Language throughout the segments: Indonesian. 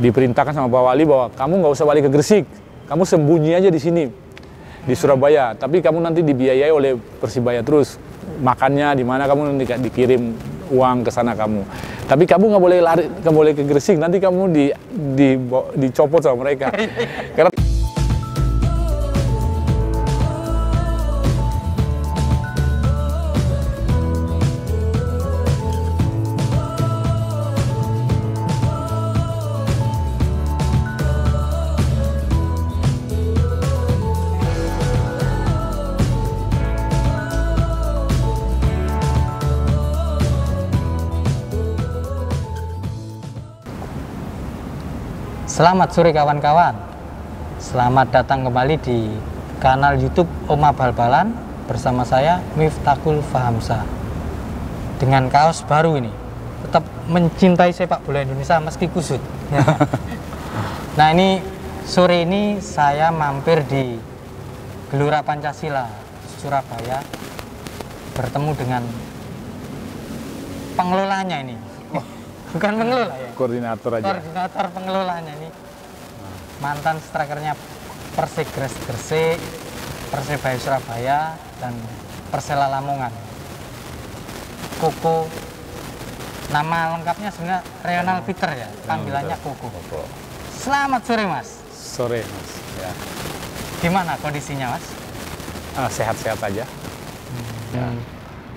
diperintahkan sama Pak Wali bahwa kamu nggak usah balik ke Gresik, kamu sembunyi aja di sini di Surabaya, tapi kamu nanti dibiayai oleh Persibaya terus, makannya di mana kamu nanti dikirim uang ke sana kamu, tapi kamu nggak boleh lari, nggak boleh ke Gresik, nanti kamu dicopot sama mereka. Karena Selamat sore kawan-kawan. Selamat datang kembali di kanal YouTube Oma Bal-Balan bersama saya Miftahul Fahamsa. Dengan kaos baru ini, tetap mencintai sepak bola Indonesia meski kusut. Nah, ini sore ini saya mampir di Gelora Pancasila Surabaya, bertemu dengan pengelolanya ini. Bukan pengelola ya? Koordinator aja. Koordinator pengelolanya ini. Mantan strikernya Persigres Gresik, Persebaya Surabaya, dan Persela Lamongan. Koko. Nama lengkapnya sebenarnya Reonal Peter ya, panggilannya Koko. Selamat sore Mas. Sore Mas. Ya. Gimana kondisinya Mas? Sehat-sehat aja. Ya.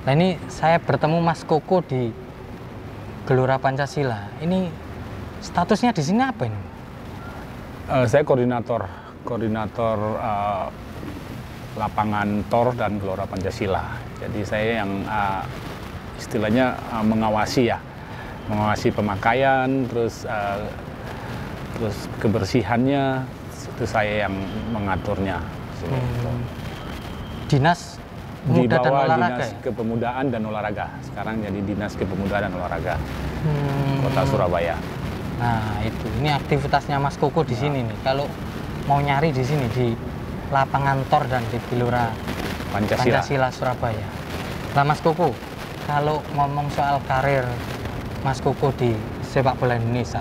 Nah ini saya bertemu Mas Koko di Gelora Pancasila. Ini statusnya di sini apa ini? Saya koordinator lapangan TOR dan Gelora Pancasila. Jadi saya yang istilahnya mengawasi pemakaian, terus kebersihannya, itu saya yang mengaturnya. Dinas Pemuda dan Olahraga, Dinas Kepemudaan dan Olahraga. Sekarang jadi Dinas Kepemudaan dan Olahraga Kota Surabaya. Nah itu, ini aktivitasnya Mas Koko di sini nih. Kalau mau nyari di sini di lapangan TOR dan di Gelora Pancasila Surabaya. Nah Mas Koko, kalau ngomong soal karir Mas Koko di sepak bola Indonesia,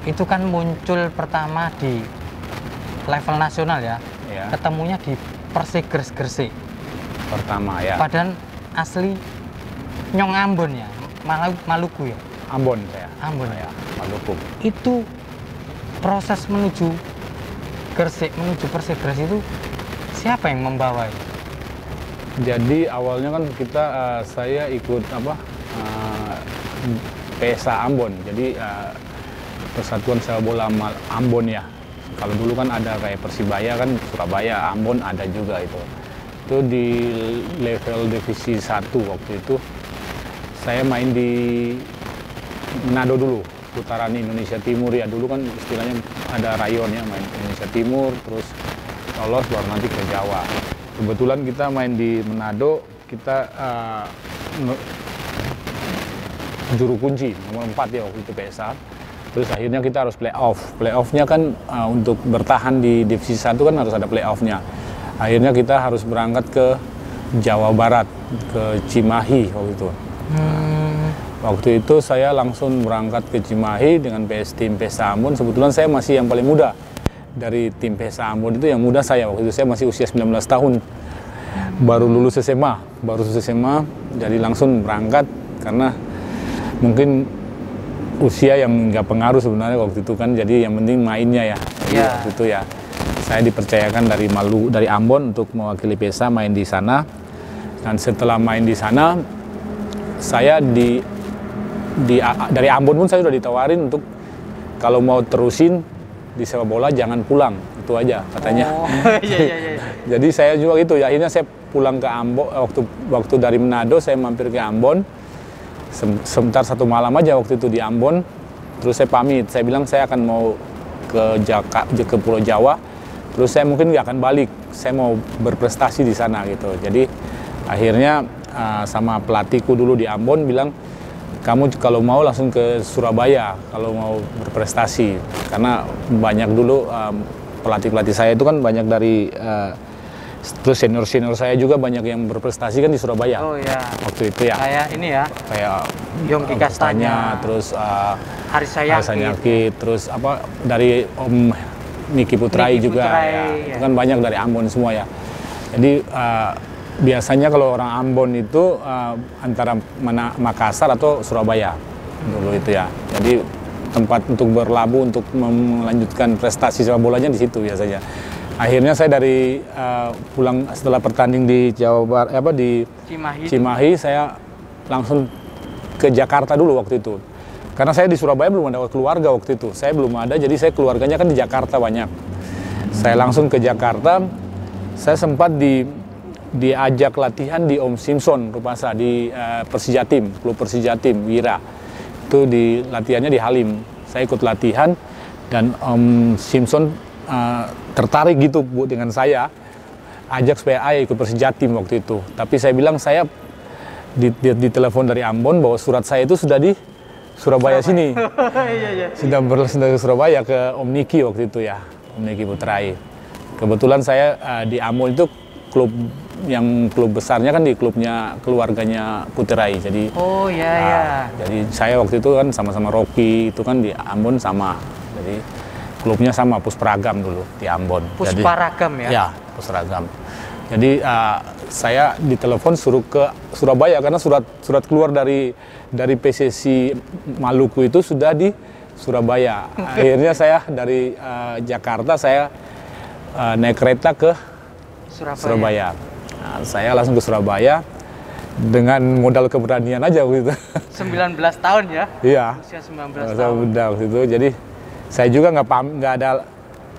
itu kan muncul pertama di level nasional ya. Ketemunya di Persigres Gresik. Pertama ya. Padahal asli Nyong Ambon ya, Maluku ya. Ambon saya. Ambon ya, Maluku. Itu proses menuju Gresik, menuju Persigres itu siapa yang membawa itu? Jadi awalnya kan saya ikut PSA Ambon. Jadi Persatuan Sepak Bola Ambon ya. Kalau dulu kan ada kayak Persibaya kan Surabaya, Ambon ada juga itu. Itu di level divisi 1 waktu itu saya main di Manado dulu, putaran Indonesia Timur ya, dulu kan istilahnya ada rayon ya, main Indonesia Timur terus lolos baru nanti ke Jawa. Kebetulan kita main di Manado, kita juru kunci nomor 4 ya waktu itu PSA. Terus akhirnya kita harus playoff-nya kan untuk bertahan di divisi 1 kan harus ada playoff-nya. Akhirnya kita harus berangkat ke Jawa Barat, ke Cimahi waktu itu. Waktu itu saya langsung berangkat ke Cimahi dengan tim PSA Ambon. Sebetulnya saya masih yang paling muda dari tim PSA Ambon itu, yang muda saya. Waktu itu saya masih usia 19 tahun. Baru lulus SMA, jadi langsung berangkat karena mungkin usia yang nggak pengaruh sebenarnya waktu itu kan. Jadi yang penting mainnya ya. Waktu itu ya. Saya dipercayakan dari Ambon untuk mewakili PSA main di sana. Dan setelah main di sana, saya dari Ambon pun saya sudah ditawarin untuk kalau mau terusin di sepak bola jangan pulang, itu aja katanya. Jadi saya juga gitu ya, akhirnya saya pulang ke Ambon. Waktu dari Manado saya mampir ke Ambon. Sebentar 1 malam aja waktu itu di Ambon. Terus saya pamit, saya bilang saya akan mau ke Pulau Jawa. Terus saya mungkin nggak akan balik, saya mau berprestasi di sana gitu. Jadi akhirnya sama pelatihku dulu di Ambon bilang, kamu kalau mau langsung ke Surabaya kalau mau berprestasi. Karena banyak dulu pelatih-pelatih saya itu kan banyak dari terus senior saya juga banyak yang berprestasi kan di Surabaya. Oh ya. Waktu itu ya. Kayak ini ya. Kayak Yongki Kastanya, terus Haris Sayaki, terus apa dari Om Niki Putrai juga, ya. Itu kan banyak dari Ambon semua ya. Jadi biasanya kalau orang Ambon itu antara Makassar atau Surabaya dulu itu ya. Jadi tempat untuk berlabuh untuk melanjutkan prestasi sepak bolanya di situ biasanya. Akhirnya saya dari pulang setelah pertanding di Jawa Barat di Cimahi, saya langsung ke Jakarta dulu waktu itu. Karena saya di Surabaya belum ada keluarga waktu itu. Saya belum ada, jadi saya keluarganya kan di Jakarta banyak. Saya langsung ke Jakarta. Saya sempat diajak latihan di Om Simpson Rupasa di Persijatim, klub Persijatim Wira. Itu latihannya di Halim. Saya ikut latihan dan Om Simpson tertarik gitu Bu dengan saya, ajak supaya saya ikut Persijatim waktu itu. Tapi saya bilang saya di telepon dari Ambon bahwa surat saya itu sudah di Surabaya sini. Sudah ke Surabaya ke Om Niki waktu itu ya, Om Niki Putrai. Kebetulan saya di Ambon itu klub besarnya kan di klubnya keluarganya Putrai. Jadi jadi saya waktu itu kan sama-sama Rocky itu kan di Ambon sama. Jadi klubnya sama, Pusparagam dulu di Ambon. Pusparagam ya? Ya, Pusparagam. Jadi saya ditelepon suruh ke Surabaya karena surat keluar dari PSSI Maluku itu sudah di Surabaya. Akhirnya saya dari Jakarta saya naik kereta ke Surabaya. Nah, saya langsung ke Surabaya dengan modal keberanian aja gitu. 19 tahun ya? Iya. Usia 19 tahun. Muda waktu itu. Jadi saya juga nggak ada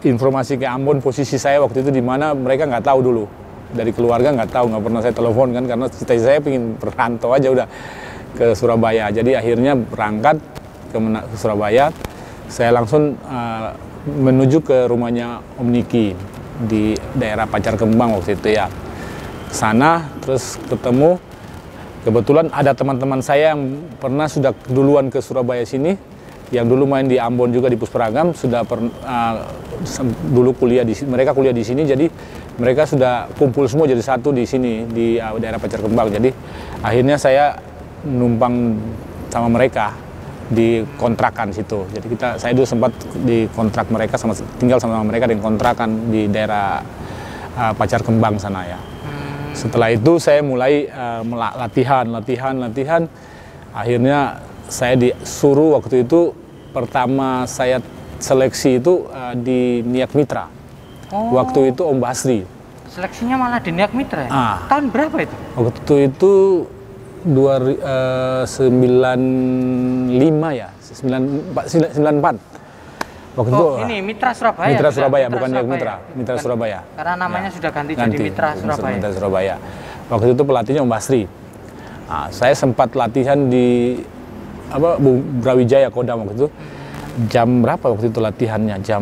informasi ke Ambon posisi saya waktu itu di mana, mereka nggak tahu dulu. Dari keluarga nggak tahu, nggak pernah saya telepon kan, karena cita saya pengen perantau aja udah ke Surabaya. Jadi akhirnya berangkat ke Surabaya, saya langsung menuju ke rumahnya Om Niki di daerah Pacar Kembang waktu itu ya. Sana terus ketemu, kebetulan ada teman-teman saya yang pernah sudah duluan ke Surabaya sini, yang dulu main di Ambon juga di Pusparagam, sudah dulu kuliah di sini, mereka kuliah di sini, jadi mereka sudah kumpul semua jadi satu di sini di daerah Pacar Kembang. Jadi akhirnya saya numpang sama mereka di kontrakan situ. Jadi saya dulu sempat di kontrak mereka, tinggal sama mereka di kontrakan di daerah Pacar Kembang sana ya. Setelah itu saya mulai latihan. Akhirnya saya disuruh waktu itu, pertama saya seleksi itu di Niak Mitra. Waktu itu Om Basri. Seleksinya malah di Niak Mitra ya? Tahun berapa itu? Waktu itu 95 ya, 94. Waktu itu ini Mitra Surabaya. Mitra Surabaya, bukan Niak Mitra. Mitra Surabaya. Karena namanya sudah ganti jadi Mitra Surabaya. Mitra Surabaya. Waktu itu pelatihnya Om Basri. Nah, saya sempat latihan di Brawijaya Kodam waktu itu. Jam berapa waktu itu latihannya? Jam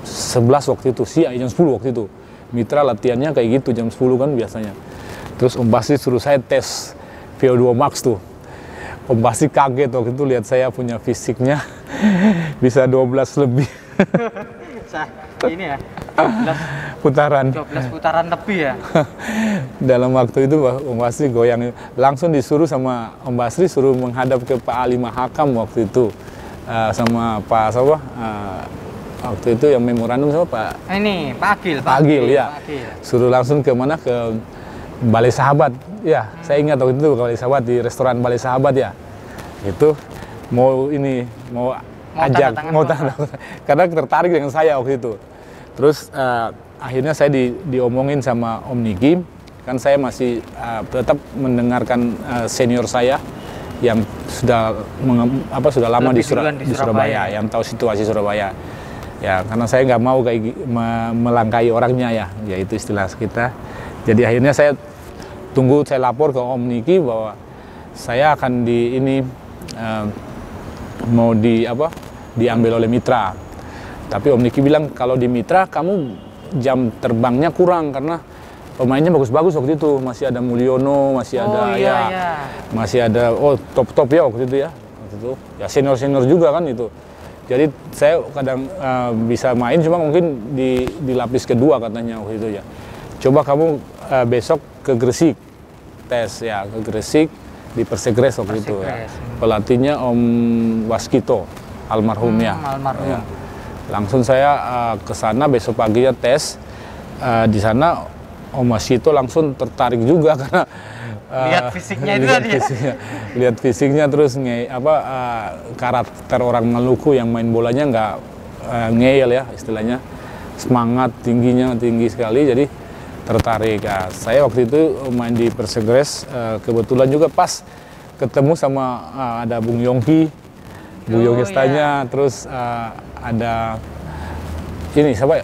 11 waktu itu, jam 10 waktu itu. Mitra latihannya kayak gitu, jam 10 kan biasanya. Terus Om Basri suruh saya tes VO2 Max tuh. Om Basri kaget waktu itu lihat saya punya fisiknya bisa 12 lebih. Ini ya, 12 putaran lebih ya. Dalam waktu itu Om Basri goyang, langsung disuruh sama Om Basri suruh menghadap ke Pak Ali Mahakam waktu itu, sama Pak waktu itu yang memorandum sama Pak Agil ya. Suruh langsung ke mana, ke Balai Sahabat ya. Saya ingat waktu itu Balai Sahabat, di restoran Balai Sahabat ya. Itu mau ajak karena tertarik dengan saya waktu itu. Terus akhirnya saya diomongin sama Om Niki, kan saya masih tetap mendengarkan senior saya yang sudah lama di Surabaya, yang tahu situasi Surabaya. Ya, karena saya nggak mau melangkai orangnya ya, yaitu istilah kita. Jadi akhirnya saya lapor ke Om Niki bahwa saya akan mau diambil oleh Mitra. Tapi Om Niki bilang kalau di Mitra kamu jam terbangnya kurang karena pemainnya bagus-bagus waktu itu, masih ada Mulyono, masih ada masih ada top ya waktu itu ya. Waktu itu ya senior juga kan itu. Jadi saya kadang bisa main cuma mungkin di lapis kedua katanya waktu itu ya. Coba kamu besok ke Gresik tes ya, ke Gresik di Persegres waktu itu ya. Pelatihnya Om Waskito almarhum ya. Almarhum. Ya. Langsung saya ke sana besok paginya tes. Di sana Om Waskito langsung tertarik juga karena lihat fisiknya itu tadi ya. Lihat fisiknya terus karakter orang Maluku yang main bolanya nggak ngeyel ya istilahnya, semangat tinggi sekali, jadi tertarik. Saya waktu itu main di Persegres, kebetulan juga pas ketemu sama ada Bung Yongki, Bung Yongki Stanya, terus ada ini siapa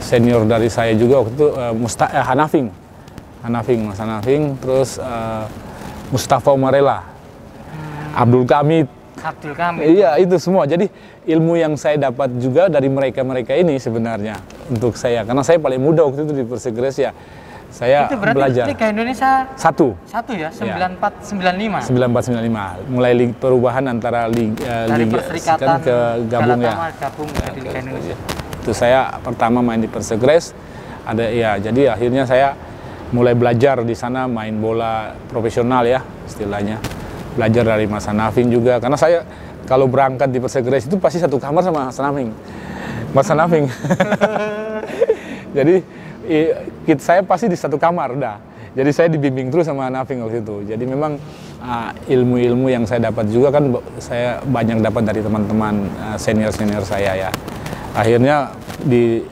senior dari saya juga waktu itu Mas Hanafing, terus Mustafa Umarela, Abdul Kamid. Iya, itu semua. Jadi ilmu yang saya dapat juga dari mereka ini sebenarnya untuk saya. Karena saya paling muda waktu itu di Persegres ya. Saya itu berarti belajar. Liga Indonesia Satu ya, 94-95. 94-95. Mulai perubahan antara liga Perserikatan ke gabung ya. Gabung jadi Liga Indonesia. Itu saya pertama main di Persegres. Jadi akhirnya saya mulai belajar di sana main bola profesional ya istilahnya. Belajar dari Mas Hanafing juga, karena saya kalau berangkat di Persegres itu pasti satu kamar sama Mas Hanafing. Jadi saya pasti di satu kamar udah. Jadi saya dibimbing terus sama Hanafing waktu itu. Jadi memang ilmu-ilmu yang saya dapat juga kan saya banyak dapat dari teman-teman senior saya ya. Akhirnya di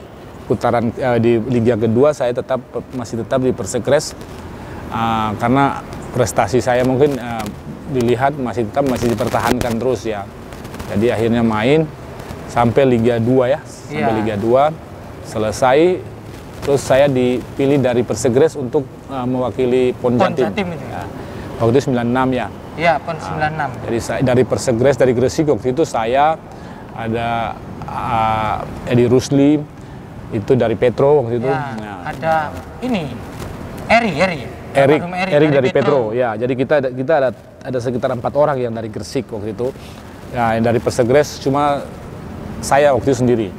putaran di Liga kedua saya masih tetap di Persegres karena prestasi saya mungkin dilihat masih dipertahankan terus ya. Jadi akhirnya main sampai Liga 2 ya. Sampai Liga 2 selesai, terus saya dipilih dari Persegres untuk mewakili PON Jatim. Ya. Waktu itu 96 ya. Iya, PON 96. Jadi saya dari Persegres, dari Gresik waktu itu saya ada Edi Rusli itu dari Petro waktu itu. Ya, nah, ada ini Erik dari Petro. Ya, jadi kita ada sekitar 4 orang yang dari Gresik waktu itu. Ya, yang dari Persegres cuma saya waktu itu sendiri.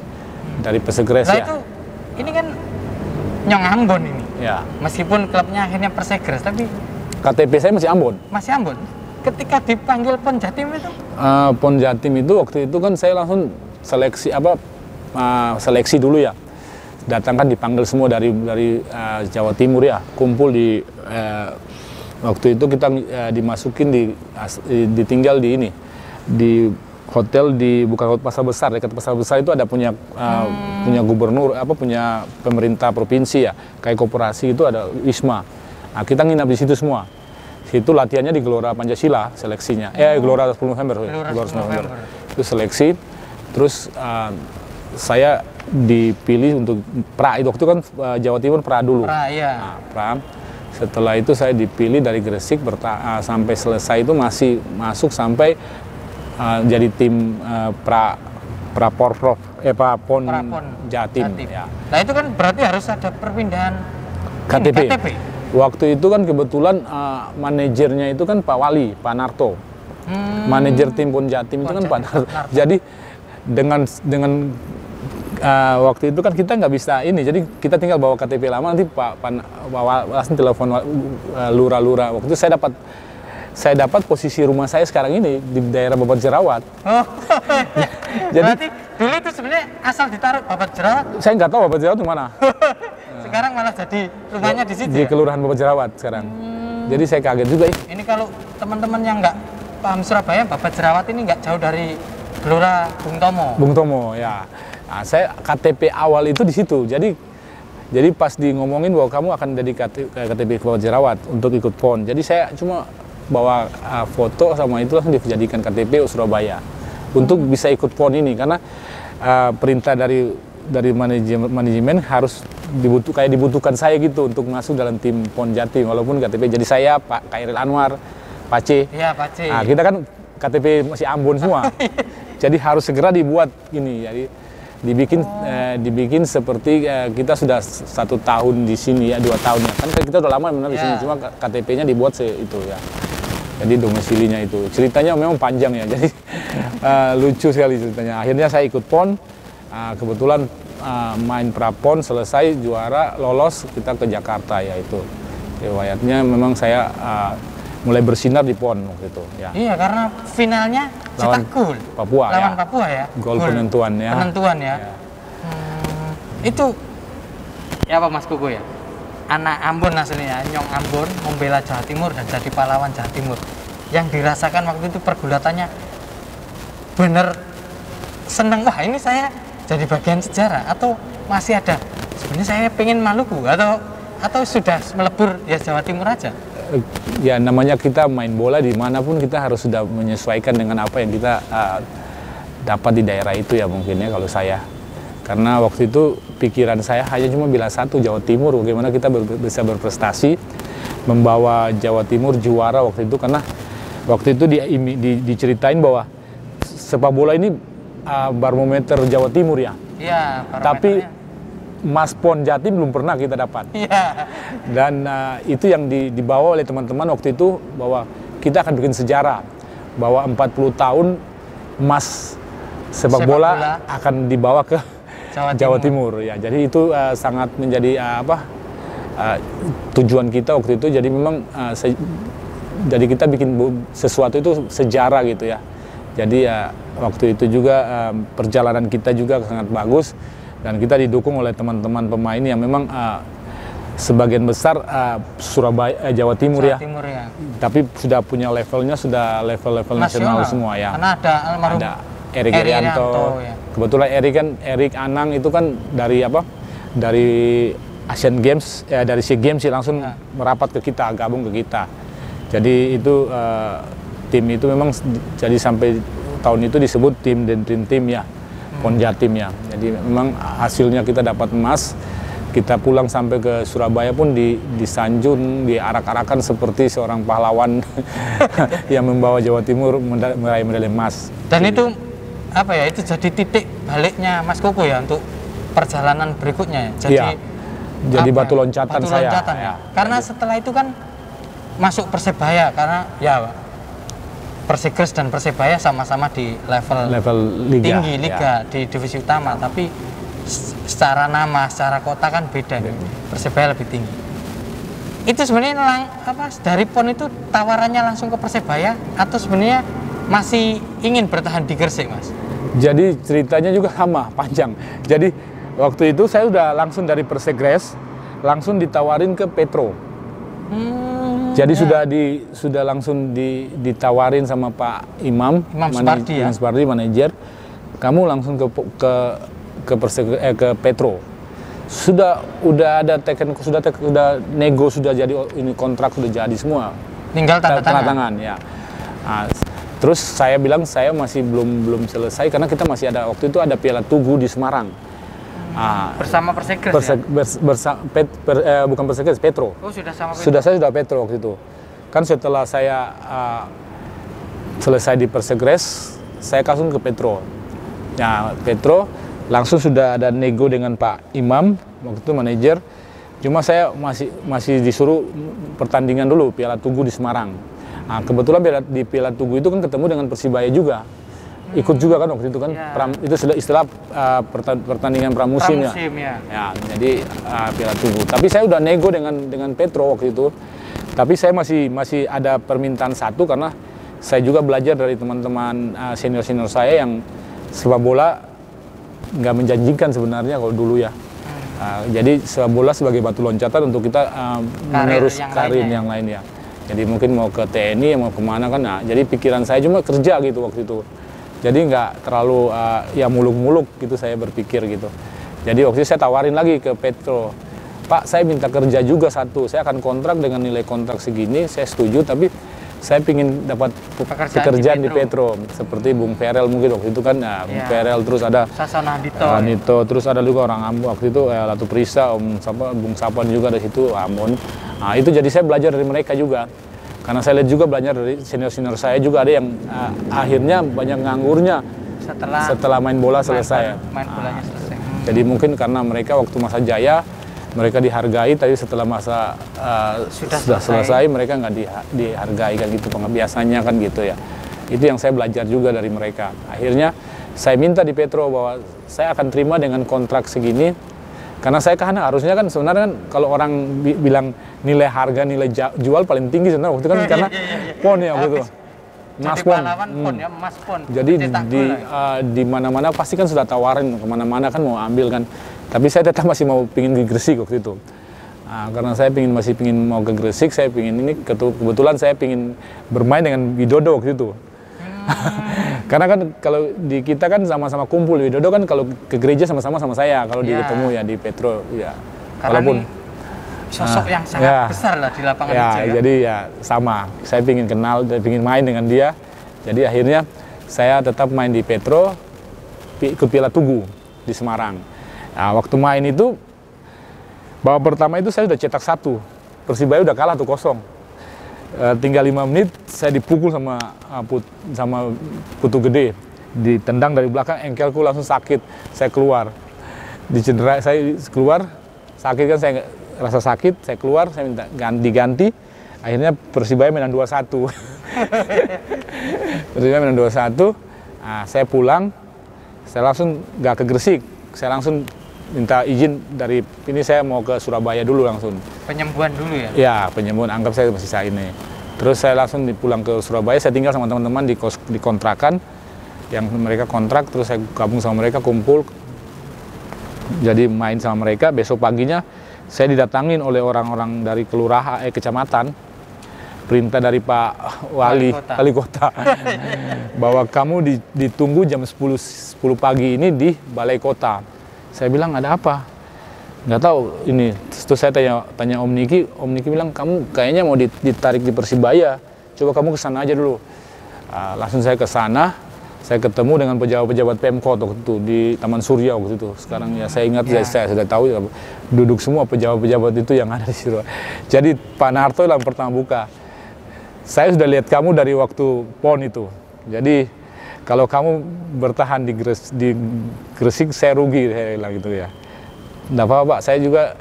Dari Persegres ya. Itu ini kan Nyong Ambon ini. Ya. Meskipun klubnya akhirnya Persegres, tapi KTP saya masih Ambon. Masih Ambon. Ketika dipanggil PON Jatim itu? PON Jatim itu waktu itu kan saya langsung seleksi dulu ya. Datang kan dipanggil semua dari Jawa Timur ya, kumpul di waktu itu kita dimasukin ditinggal di hotel bukan Pasar Besar, dekat Pasar Besar itu ada punya gubernur punya pemerintah provinsi ya, kayak koperasi itu ada Wisma. Nah, kita nginap di situ semua. Situ latihannya di Gelora Pancasila seleksinya. Gelora 10 November. Gelora 10 November. Itu seleksi. Terus saya dipilih untuk pra, itu waktu kan Jawa Timur pra dulu. Iya. Nah, pra. Setelah itu saya dipilih dari Gresik sampai selesai itu masih masuk sampai jadi tim PON Jatim. Ya. Nah itu kan berarti harus ada perpindahan KTP. Waktu itu kan kebetulan manajernya itu kan Pak Narto. Manajer tim PON Jatim itu kan Pak Narto. Jadi dengan waktu itu kan kita nggak bisa ini, jadi kita tinggal bawa KTP lama, nanti langsung telepon lurah-lurah. Waktu itu saya dapat posisi rumah saya sekarang ini di daerah Babat Jerawat. Oh, jadi berarti dulu itu sebenarnya asal ditaruh Babat Jerawat? Saya nggak tahu Babat Jerawat di mana. Sekarang malah jadi rumahnya di situ. Di Kelurahan Babat Jerawat sekarang. Jadi saya kaget juga. Ini kalau teman-teman yang nggak paham Surabaya, Babat Jerawat ini nggak jauh dari Gelora Bung Tomo. Bung Tomo ya. Nah, saya KTP awal itu di situ. Jadi pas ngomongin bahwa kamu akan jadi KTP Babat Jerawat untuk ikut PON. Jadi saya cuma bawa foto sama itu langsung dijadikan KTP Surabaya untuk bisa ikut PON ini, karena perintah dari manajemen harus dibutuhkan saya gitu untuk masuk dalam tim PON Jatim walaupun KTP. Jadi saya Pak Kairil Anwar, Pace. Iya, Pace. Nah, kita kan KTP masih Ambon semua. Jadi harus segera dibuat ini. Jadi dibikin seperti kita sudah 1 tahun di sini ya, 2 tahun ya. Kan kita udah lama di sini, cuma KTP-nya dibuat itu ya. Jadi domisilinya itu. Ceritanya memang panjang ya. Jadi lucu sekali ceritanya. Akhirnya saya ikut PON. Kebetulan main pra-PON selesai, juara, lolos, kita ke Jakarta ya itu. Riwayatnya memang saya mulai bersinar di PON waktu itu ya. Iya, karena finalnya Lawan cetak gol. Papua Lawan ya. Papua ya. Gol penentuan ya. Penentuan ya. Ya. Itu ya apa Mas Koko ya? Anak Ambon aslinya, Nyong Ambon membela Jawa Timur dan jadi pahlawan Jawa Timur. Yang dirasakan waktu itu pergulatannya bener seneng, wah ini saya jadi bagian sejarah, atau masih ada sebenarnya saya pengen Maluku, atau sudah melebur ya Jawa Timur aja? Ya namanya kita main bola dimanapun kita harus sudah menyesuaikan dengan apa yang kita dapat di daerah itu ya mungkin ya kalau saya. Karena waktu itu pikiran saya hanya cuma bila satu, Jawa Timur, bagaimana kita bisa berprestasi membawa Jawa Timur juara waktu itu. Karena waktu itu diceritain bahwa sepak bola ini barometer Jawa Timur ya. Iya, tapi Mas PON Jatim belum pernah kita dapat. Iya. Dan itu yang dibawa oleh teman-teman waktu itu, bahwa kita akan bikin sejarah bahwa 40 tahun emas sepak bola akan dibawa ke Jawa Timur ya. Jadi itu sangat menjadi tujuan kita waktu itu. Jadi memang jadi kita bikin sesuatu itu sejarah gitu ya. Jadi waktu itu juga perjalanan kita juga sangat bagus. Dan kita didukung oleh teman-teman pemain yang memang sebagian besar Surabaya, Jawa Timur ya. Tapi sudah punya levelnya, sudah level-level nasional semua ya. Karena ada almarhum Erik Irianto. Ya. Kebetulan Erik Anang itu kan dari Asian Games, dari SEA Games sih langsung merapat ke kita, gabung ke kita. Jadi itu tim itu memang jadi sampai tahun itu disebut tim dan tim ya. PON Jatim ya. Jadi memang hasilnya kita dapat emas. Kita pulang sampai ke Surabaya pun disanjung, diarak-arakan seperti seorang pahlawan yang membawa Jawa Timur meraih medali emas. Dan itu apa ya? Itu jadi titik baliknya Mas Koko ya untuk perjalanan berikutnya. Jadi batu loncatan saya. Ya. Karena setelah itu kan masuk Persebaya, karena ya Persigres dan Persebaya sama-sama di level liga, tinggi liga di divisi utama, tapi secara nama, secara kota kan beda. Persebaya lebih tinggi. Itu sebenarnya dari PON itu tawarannya langsung ke Persebaya atau sebenarnya masih ingin bertahan di Gresik, Mas? Jadi ceritanya juga sama, panjang. Jadi waktu itu saya udah langsung dari Persigres langsung ditawarin ke Petro. Jadi sudah langsung ditawarin sama Pak Imam Supardi, manajer. Kamu langsung ke Petro. Udah ada sudah nego, sudah jadi ini kontrak sudah jadi semua. Tinggal tanda tangan ya. Nah, terus saya bilang saya masih belum selesai karena kita masih ada waktu itu ada Piala Tugu di Semarang. Bersama Persigres bukan Persigres, Petro. Oh, sudah sama Petro. Saya sudah Petro waktu itu. Kan setelah saya selesai di Persigres, saya langsung ke Petro. Ya, Petro langsung sudah ada nego dengan Pak Imam waktu itu manajer. Cuma saya masih disuruh pertandingan dulu Piala Tugu di Semarang. Nah, kebetulan di Piala Tugu itu kan ketemu dengan Persibaya juga. Ikut juga kan waktu itu kan, itu istilah pertandingan pramusim ya. Ya, jadi Piala Tugu. Tapi saya udah nego dengan Petro waktu itu. Tapi saya masih ada permintaan satu, karena saya juga belajar dari teman-teman senior saya yang sepak bola nggak menjanjikan sebenarnya kalau dulu ya. Jadi sepak bola sebagai batu loncatan untuk kita menerus karir yang lain ya. Jadi mungkin mau ke TNI, mau kemana kan. Nah, jadi pikiran saya cuma kerja gitu waktu itu. Jadi nggak terlalu ya muluk-muluk gitu saya berpikir gitu. Jadi waktu itu saya tawarin lagi ke Petro, Pak saya minta kerja juga satu, saya akan kontrak dengan nilai kontrak segini, saya setuju, tapi saya ingin dapat pekerjaan di Petro. Seperti Bung Ferel mungkin waktu itu kan, Bung Ferel, terus ada Sasana Nito, terus ada juga orang Ambon waktu itu, Latu Prisa, Bung Sapan juga dari situ, Ambon. Nah itu jadi saya belajar dari mereka juga. Karena saya lihat juga belajar dari senior-senior saya juga ada yang akhirnya banyak nganggurnya setelah main bola selesai. Jadi mungkin karena mereka waktu masa jaya mereka dihargai, tapi setelah masa sudah selesai mereka nggak dihargai kan gitu, biasanya kan gitu ya. Itu yang saya belajar juga dari mereka. Akhirnya saya minta di Petro bahwa saya akan terima dengan kontrak segini, karena saya kan harusnya kan sebenarnya kan kalau orang bilang nilai harga, nilai jual paling tinggi sebenarnya waktu itu kan karena pon ya waktu itu. Mas pon. Pon ya, Mas Pon. Jadi di mana-mana pasti kan sudah tawarin, kemana-mana kan mau ambil kan. Tapi saya tetap masih mau pingin ke Gresik waktu itu. Nah, karena saya masih pingin mau ke Gresik, saya pingin ini, kebetulan saya pingin bermain dengan Widodo waktu itu. Karena kan kalau di kita kan sama-sama kumpul, Widodo kan kalau ke gereja sama-sama sama saya, kalau dia ketemu ya di Petro ya. Walaupun sosok yang sangat besar lah di lapangan hijau ya. Jadi ya sama, saya pingin kenal, pingin main dengan dia. Jadi akhirnya saya tetap main di Petro, ikut Piala Tugu di Semarang. Nah, waktu main itu babak pertama itu saya sudah cetak 1, Persibaya udah kalah 1-0. Tinggal 5 menit saya dipukul sama Putu Gede, ditendang dari belakang, engkelku langsung sakit, saya keluar, dicedera, saya keluar sakit kan, saya rasa sakit, saya keluar, saya minta diganti, akhirnya Persibaya menang 2-1. Persibaya menang 2-1, nah, saya pulang, saya langsung nggak ke Gresik, saya langsung minta izin dari ini, saya mau ke Surabaya dulu langsung. Penyembuhan dulu ya? Ya, penyembuhan, anggap saya masih saya ini. Terus saya langsung pulang ke Surabaya, saya tinggal sama teman-teman di kontrakan, yang mereka kontrak, terus saya gabung sama mereka, kumpul, jadi main sama mereka. Besok paginya saya didatangin oleh orang-orang dari kecamatan, perintah dari Pak Wali Kota, bahwa kamu ditunggu jam 10 pagi ini di Balai Kota. Saya bilang, ada apa? Nggak tahu ini. Terus saya tanya Om Niki bilang, kamu kayaknya mau ditarik di Persibaya, coba kamu ke sana aja dulu. Langsung saya ke sana, saya ketemu dengan pejabat-pejabat Pemkot waktu itu di Taman Surya waktu itu. Sekarang ya saya ingat, saya sudah tahu, duduk semua pejabat-pejabat itu yang ada di situ. Jadi Pak Narto yang pertama buka, saya sudah lihat kamu dari waktu PON itu. Jadi kalau kamu bertahan di Gresik, saya rugi, saya bilang gitu ya. Nggak apa-apa, saya juga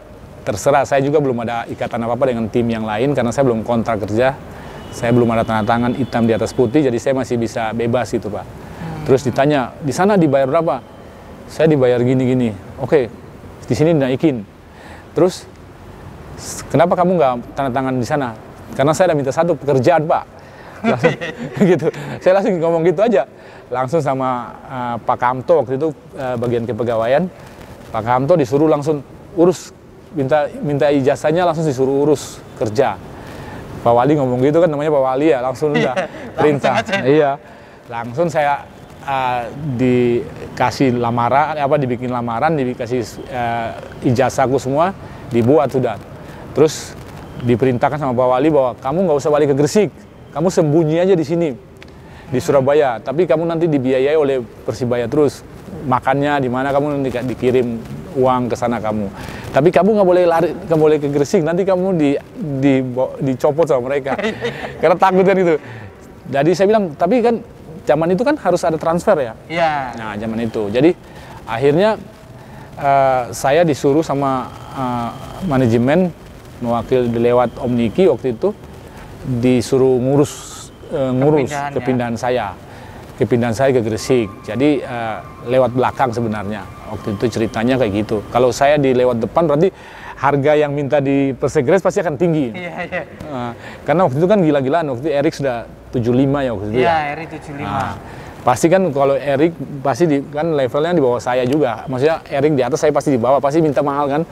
terserah, saya juga belum ada ikatan apa-apa dengan tim yang lain, karena saya belum kontrak kerja, saya belum ada tanda tangan hitam di atas putih, jadi saya masih bisa bebas gitu Pak. Terus ditanya, di sana dibayar berapa? Saya dibayar gini-gini. Oke, di sini dinaikin. Terus, kenapa kamu nggak tanda tangan di sana? Karena saya udah minta satu pekerjaan Pak. Langsung, gitu. Saya langsung ngomong gitu aja. Langsung sama Pak Kamto waktu itu bagian kepegawaian. Pak Kamto disuruh langsung urus, minta ijazahnya, langsung disuruh urus kerja. Pak Wali ngomong gitu kan, namanya Pak Wali ya, langsung udah perintah. Iya, langsung saya dikasih lamaran, dibikin lamaran, dikasih ijazahku semua, dibuat sudah. Terus diperintahkan sama Pak Wali bahwa kamu nggak usah balik ke Gresik. Kamu sembunyi aja di sini, di Surabaya. Tapi kamu nanti dibiayai oleh Persibaya terus. Makannya di mana, kamu nanti dikirim uang ke sana kamu. Tapi kamu nggak boleh lari, nggak boleh ke Gresik. Nanti kamu dicopot sama mereka. Karena takut kan itu. Jadi saya bilang, tapi kan zaman itu kan harus ada transfer ya. Iya. Nah zaman itu. Jadi akhirnya saya disuruh sama manajemen mewakili lewat Om Niki waktu itu, disuruh ngurus kepindahan saya ke Gresik. Jadi lewat belakang sebenarnya waktu itu ceritanya kayak gitu. Kalau saya di lewat depan berarti harga yang minta di Persegres pasti akan tinggi. Iya. Karena waktu itu kan gila-gilaan, waktu itu Erik sudah 75 ya waktu itu. Iya, Erik 75. Pasti kan kalau Erik pasti kan levelnya di bawah saya juga. Maksudnya Erik di atas, saya pasti di bawah, pasti minta mahal kan.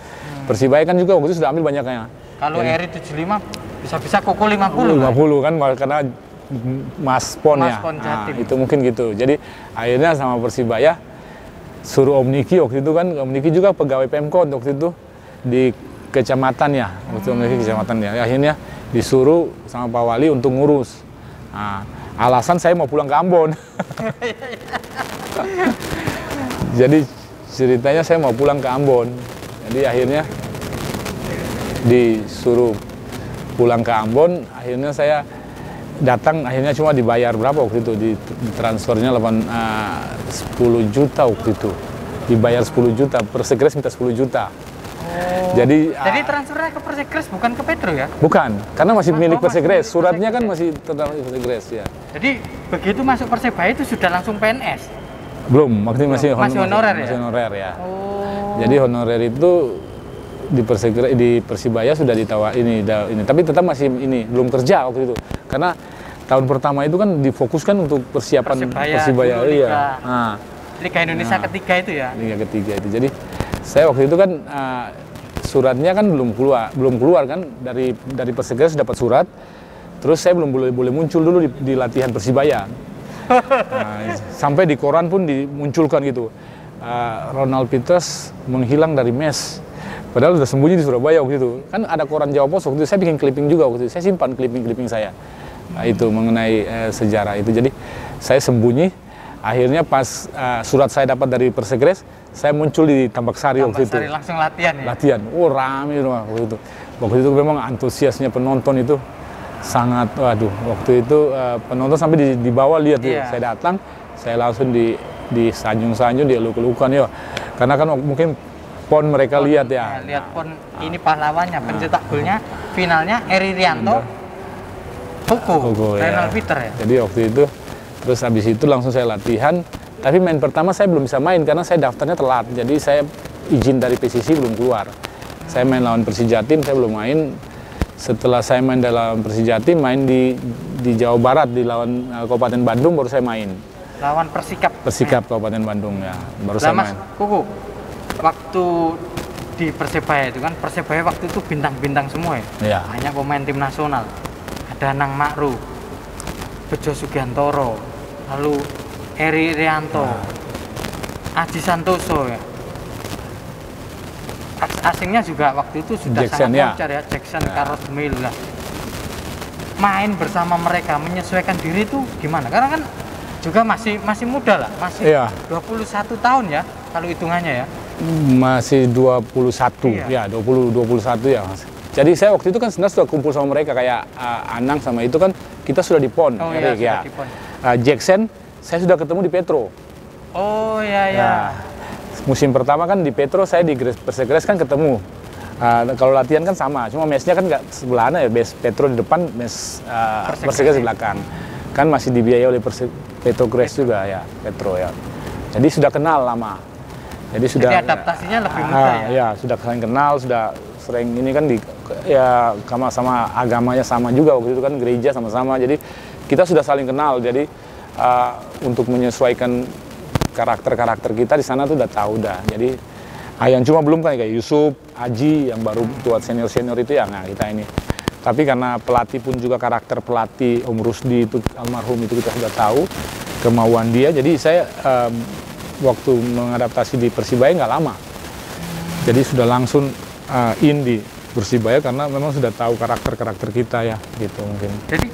Persibaya kan juga waktu itu sudah ambil banyaknya. Kalau Erik 75 bisa Koko 50 kan karena Mas Pon ya. Itu mungkin gitu. Jadi akhirnya sama Persibaya suruh Om Niki waktu itu kan, Om Niki juga pegawai Pemkot waktu itu di kecamatan ya. Waktu Om Niki kecamatan ya. Akhirnya disuruh sama Pak Wali untuk ngurus. Alasan saya mau pulang ke Ambon. Jadi ceritanya saya mau pulang ke Ambon. Jadi akhirnya disuruh pulang ke Ambon, akhirnya saya datang, akhirnya cuma dibayar berapa waktu itu, di transfernya 10 juta waktu itu, dibayar 10 juta, Persegres minta 10 juta. Jadi transfernya ke Persegres bukan ke Petro ya? Bukan, karena masih milik Persegres, suratnya kan masih tentang Persegres ya. Jadi begitu masuk Persebaya itu sudah langsung PNS? Belum, masih honorer ya? Masih honorer ya. Jadi honorer itu di Persibaya sudah ditawar ini, tapi tetap masih ini belum kerja waktu itu karena tahun pertama itu kan difokuskan untuk persiapan Persibaya Liga Indonesia ketiga itu ya. Liga ketiga itu. Jadi saya waktu itu kan suratnya kan belum keluar kan dari Persegres dapat surat. Terus saya belum boleh muncul dulu di latihan Persibaya. Sampai di koran pun dimunculkan gitu. Ronald Pieters menghilang dari mes. Padahal udah sembunyi di Surabaya waktu itu. Kan ada koran Jawa Pos waktu itu, saya bikin clipping juga waktu itu. Saya simpan clipping saya. Itu mengenai sejarah itu. Jadi saya sembunyi. Akhirnya pas surat saya dapat dari Persegres, saya muncul di Tambak Sari waktu itu. Langsung latihan ya? Latihan. Oh, rame waktu itu. Waktu itu memang antusiasnya penonton itu sangat, waduh, waktu itu penonton sampai di bawah lihat ya. Saya datang, saya langsung di sanjung-sanjung, dieluk-elukan ya. Karena kan mungkin PON mereka lihat ya. Lihat PON ini pahlawannya, pencetak golnya, finalnya Eri Rianto, Ronald Peter ya. Jadi waktu itu, terus habis itu langsung saya latihan. Tapi main pertama saya belum bisa main karena saya daftarnya telat. Jadi saya izin dari PSSI belum keluar. Saya main lawan Persijatim, saya belum main. Setelah saya main dalam Persijatim, main di Jawa Barat, di lawan Kabupaten Bandung, baru saya main. Lawan Persikap Kabupaten Bandung ya, baru saya main. Mas Kuku, waktu di Persebaya itu kan, Persebaya waktu itu bintang-bintang semua ya? Banyak pemain tim nasional. Ada Nang Makru, Bejo Sugiantoro, lalu Eri Rianto, Aji Santoso ya. Asingnya juga waktu itu sudah Jackson, sangat lancar ya, Jackson, Carlos Mail lah. Main bersama mereka, menyesuaikan diri itu gimana? Karena kan juga masih muda lah, masih 21 tahun ya, kalau hitungannya ya. Masih 21, ya 21 ya Mas. Jadi saya waktu itu kan sebenarnya sudah kumpul sama mereka, kayak Anang sama itu kan kita sudah di PON. Di PON. Jackson, saya sudah ketemu di Petro. Oh iya. Musim pertama kan di Petro, saya di Persegres kan ketemu. Kalau latihan kan sama, cuma mesnya kan nggak sebelahan ya, mes Petro di depan, mes Persegres di belakang. Kan masih dibiayai oleh Petrogres juga ya, Petro ya. Jadi sudah kenal lama. Jadi adaptasinya lebih mudah ya? Ya, sudah saling kenal, sudah sering ini kan sama agamanya sama juga waktu itu kan, gereja sama-sama. Jadi kita sudah saling kenal. Jadi untuk menyesuaikan karakter kita di sana tuh udah tahu dah. Jadi yang cuma belum kan kayak Yusuf, Aji yang baru buat senior itu ya, nah kita ini. Tapi karena pelatih pun juga karakter pelatih Om Rusdi itu almarhum itu kita sudah tahu kemauan dia. Jadi saya waktu mengadaptasi di Persibaya nggak lama. Jadi sudah langsung di Persibaya karena memang sudah tahu karakter kita ya, gitu mungkin. Jadi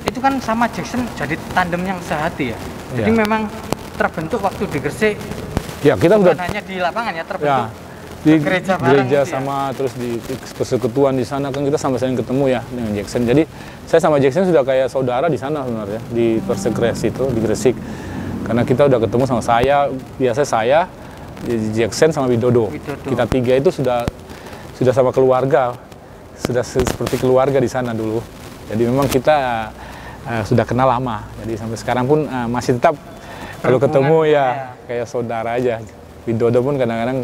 itu kan sama Jackson jadi tandem yang sehati ya. Jadi memang terbentuk waktu di Gresik. Ya, kita bukan hanya di lapangan ya, terbentuk di gereja sama terus di persekutuan di sana kan kita sama-sama ketemu ya dengan Jackson. Jadi saya sama Jackson sudah kayak saudara di sana sebenarnya di Persegres itu di Gresik. Karena kita udah ketemu sama saya, Jackson sama Widodo. Kita tiga itu sudah sama keluarga. Sudah seperti keluarga di sana dulu. Jadi memang kita sudah kenal lama. Jadi sampai sekarang pun masih tetap kalau ketemu ya kayak saudara aja. Widodo pun kadang-kadang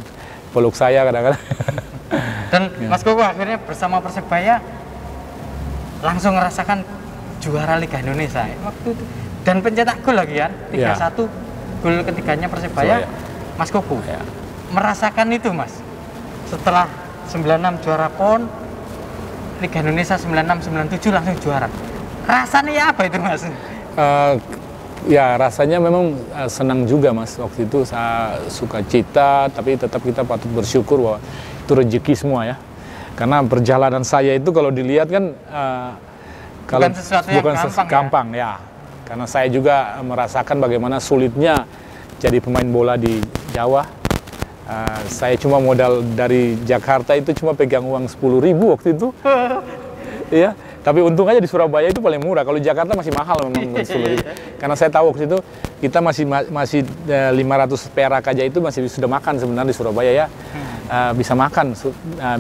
peluk saya kadang-kadang. Dan Mas Koko akhirnya bersama Persebaya langsung merasakan juara Liga Indonesia waktu itu. Dan pencetak gol lagi kan, 3-1 gol ketiganya Persebaya, Mas Koko. Merasakan itu Mas. Setelah 96 juara PON, Liga Indonesia 96-97 langsung juara. Rasanya apa itu Mas? Ya rasanya memang senang juga Mas, waktu itu saya suka cita, tapi tetap kita patut bersyukur bahwa itu rezeki semua ya. Karena perjalanan saya itu kalau dilihat kan bukan sesuatu yang gampang ya. Karena saya juga merasakan bagaimana sulitnya jadi pemain bola di Jawa. Saya cuma modal dari Jakarta itu cuma pegang uang 10.000 waktu itu. Iya. Tapi untung aja di Surabaya itu paling murah. Kalau Jakarta masih mahal memang 10.000. Karena saya tahu waktu itu kita masih 500 perak aja itu masih sudah makan sebenarnya di Surabaya ya. Bisa makan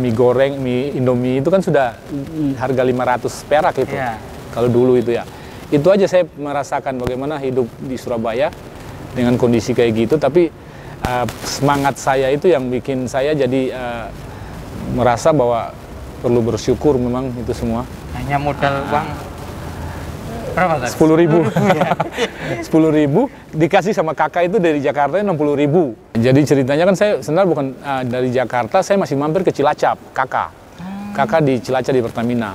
mie goreng, mie Indomie itu kan sudah harga 500 perak itu. Kalau dulu itu ya. Itu aja saya merasakan bagaimana hidup di Surabaya dengan kondisi kayak gitu. Tapi semangat saya itu yang bikin saya jadi merasa bahwa perlu bersyukur memang itu semua. Hanya modal uang berapa tadi? 10.000. 10.000 dikasih sama kakak itu dari Jakarta 60.000. Jadi ceritanya kan saya sebenarnya bukan dari Jakarta, saya masih mampir ke Cilacap, kakak di Cilacap di Pertamina.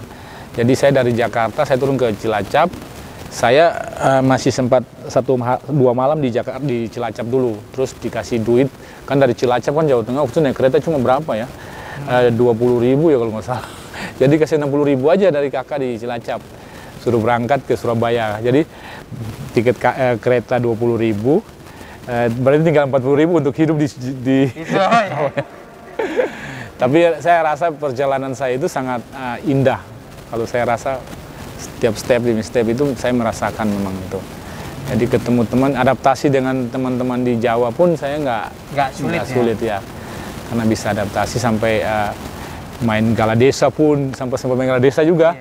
Jadi saya dari Jakarta, saya turun ke Cilacap. Saya masih sempat 1-2 malam di Jakarta, di Cilacap dulu. Terus dikasih duit, kan dari Cilacap kan Jawa Tengah, waktu itu naik kereta cuma berapa ya? 20.000 ya kalau nggak salah. Jadi kasih 60.000 aja dari kakak di Cilacap. Suruh berangkat ke Surabaya. Jadi tiket kereta 20.000, berarti tinggal 40.000 untuk hidup di Tapi saya rasa perjalanan saya itu sangat indah. Kalau saya rasa setiap step demi step itu saya merasakan memang itu. Jadi ketemu teman, adaptasi dengan teman-teman di Jawa pun saya nggak sulit ya. Karena bisa adaptasi sampai main gala desa pun, sampai main gala desa juga.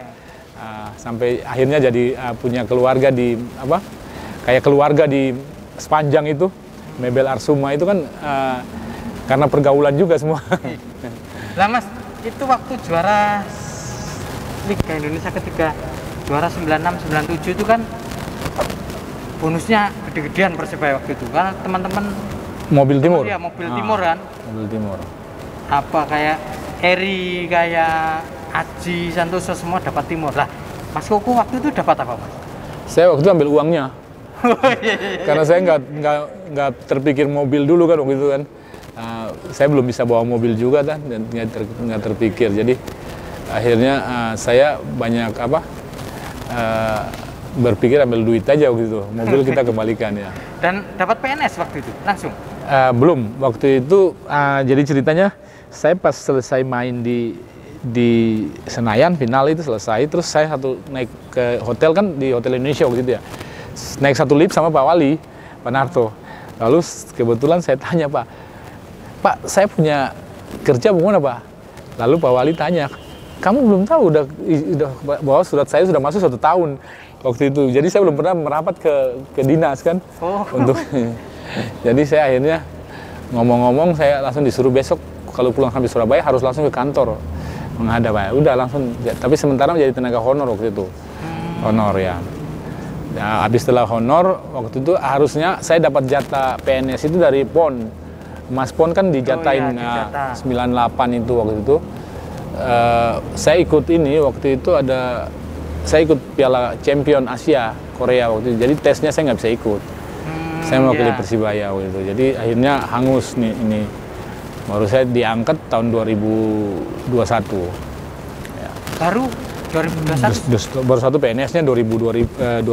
Sampai akhirnya jadi punya keluarga di kayak keluarga di Sepanjang itu, Mebel Arsuma itu kan karena pergaulan juga semua. Lah Mas, itu waktu juara Liga Indonesia ketiga, juara 96-97 itu kan bonusnya gede-gedean Persebaya waktu itu, karena teman-teman Mobil Timur. Iya, Mobil Timur kan. Mobil Timur. Apa kayak Eri, kayak Aji, Santoso semua dapat Timur. Lah, Mas Koko waktu itu dapat apa, Mas? Saya waktu itu ambil uangnya. Karena saya nggak terpikir mobil dulu kan waktu itu kan. Saya belum bisa bawa mobil juga kan, dan nggak terpikir. Jadi akhirnya saya banyak berpikir ambil duit aja waktu itu. Mobil kita kembalikan ya. Dan dapat PNS waktu itu langsung? Belum. Waktu itu jadi ceritanya saya pas selesai main di Senayan, final itu selesai, terus saya naik ke hotel kan, di Hotel Indonesia waktu itu ya. Naik satu lift sama Pak Wali, Pak Narto. Lalu kebetulan saya tanya, Pak, saya punya kerja bagaimana Pak? Lalu Pak Wali tanya, kamu belum tahu udah bahwa surat saya sudah masuk 1 tahun waktu itu. Jadi saya belum pernah merapat ke dinas kan. Untuk jadi saya akhirnya ngomong-ngomong, saya langsung disuruh besok kalau pulang sampai Surabaya harus langsung ke kantor menghadap. Udah langsung, tapi sementara menjadi tenaga honor waktu itu. Honor ya. Nah, habis setelah honor waktu itu harusnya saya dapat jatah PNS itu dari PON. Mas PON kan dijatain 98 itu waktu itu. Saya ikut ini waktu itu saya ikut Piala Champion Asia Korea waktu itu. Jadi tesnya saya nggak bisa ikut. Saya mewakili Persibaya waktu itu. Jadi akhirnya hangus nih ini. Baru saya diangkat tahun 2021. Ya. Baru 2021? Baru satu PNS-nya 2021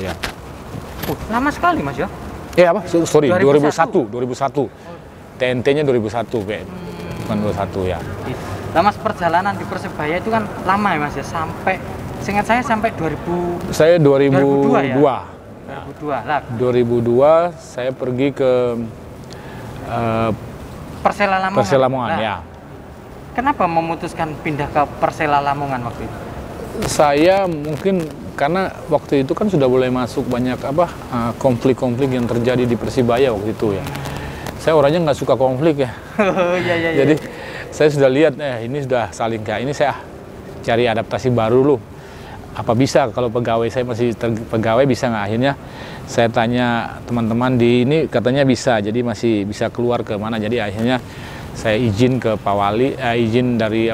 ya. Lama sekali Mas ya? Apa? Sorry, 2001. TNT-nya 2001, bukan 21 ya. Nah Mas, perjalanan di Persebaya itu kan lama ya Mas ya? Sampai, seingat saya sampai 2000... Saya 2002 ya? 2002 lah. 2002 saya pergi ke Persela Lamongan. Persela Lamongan, ya. Kenapa memutuskan pindah ke Persela Lamongan waktu itu? Saya mungkin karena waktu itu kan sudah mulai masuk banyak konflik-konflik yang terjadi di Persibaya waktu itu ya. Saya orangnya nggak suka konflik ya. Jadi saya sudah lihat ini sudah saling kayak ini, saya cari adaptasi baru dulu. Apa bisa kalau pegawai saya masih pegawai bisa nggak? Akhirnya saya tanya teman-teman di ini katanya bisa, jadi masih bisa keluar ke mana. Jadi akhirnya saya izin ke Pak Wali, izin dari